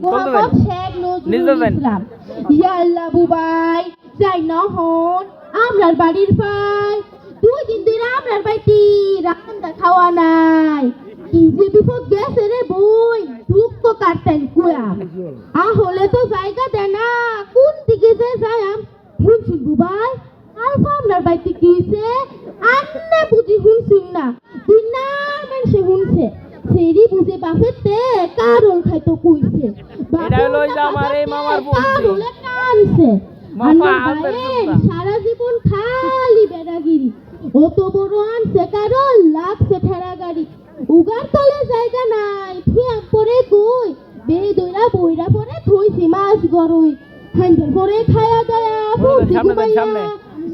মোহাম্মদ শেখ নজরুল ইসলাম। ইয়া আল্লাহ বুবাই যাই না হন আমরার বাড়ির পাই 2 দিন ধরে আমরার বাড়িতে রান্না খাওয়া নাই। কি যে বিপদ গেছে রে বই দুঃখ কাটতেন কুয়াম আহলে তো জায়গা দেয় না কোন দিকে যে যাইম শুনছুন বুবাই আলফা আমরার বাড়িতে কি হইছে আন্নে বুঝি শুনছুন না দিনার মানুষে শুনছে সেরি বুঝে বাপেতে কারল খাইতো কইছে এটা লই যা আমারে মামার বলছে কারলে কানছে মামা আন্নার আনবে বায়ে সারা জীবন খালি বেড়াগিরি অত বড় আনছে কারল লাগছে ঠেরা গাড়ি উগার তলে জায়গা নাই থুয়া পরে কই বে দইরা বইরা পরে থইছি মাছ গরই হান্দের পরে খায়া দয়া ফুটি ঘুমাইয়া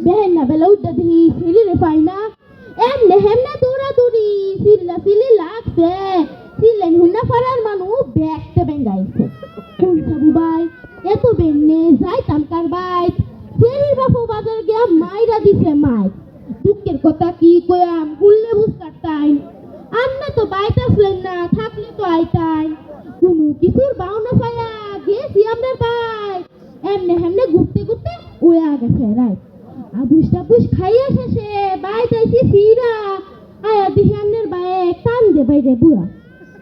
বেহেন না বেলা উঠা দিই সিঁড়ি রে পাই না এমনে হেমনে দৌড়া দৌড়ি সিল্লা সিলি লাগছে সিলেন হুন্না পাড়ার মানুষ ব্যাগতে বেঙ্গাইছে কোনটা বুবাই এত বেন্নে যাইতাম কার বাইক ফেরির বাপু বাজার গিয়া মাইরা দিছে মাইক দুঃখের কথা কি কয়াম হুললে বুঝ কাটতাই আন্না তো বাইতে আসলেন না থাকলে তো আইতাই কোনো কিছুর বাউনা পায়া গেছি আমরা বাইক এমনে হেমনে ঘুরতে ঘুরতে ওয়া গেছে রাইট আবুস টাবুস খাইয়া শেষে বাইতাইছি ফিরা আয়া দিহানের বায়ে কান দে বাইরে বুয়া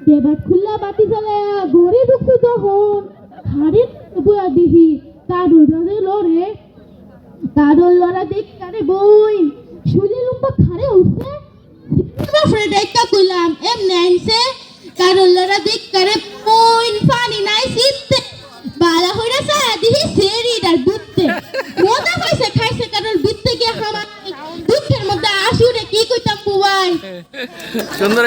দেবাট খুল্লা বাতি জ্বালা ঘরে ঢুকছি তখন খারে বুয়া দিহি কারুল রাজে লড়ে কারুল লড়া দেখ কারে বই শুলি লুম্বা খারে উঠছে ফ্রেড একটা কইলাম এমনে আইছে কারুল লড়া দেখ কারে বই পানি নাই সিতে বালা হইরা সা দিহি সেরিডার বুঝতে মজা পাইছে খাইছে কারণ বুঝতে গিয়ে আমার দুঃখের মধ্যে আসুরে কি কইতাম বুয়াই সুন্দর।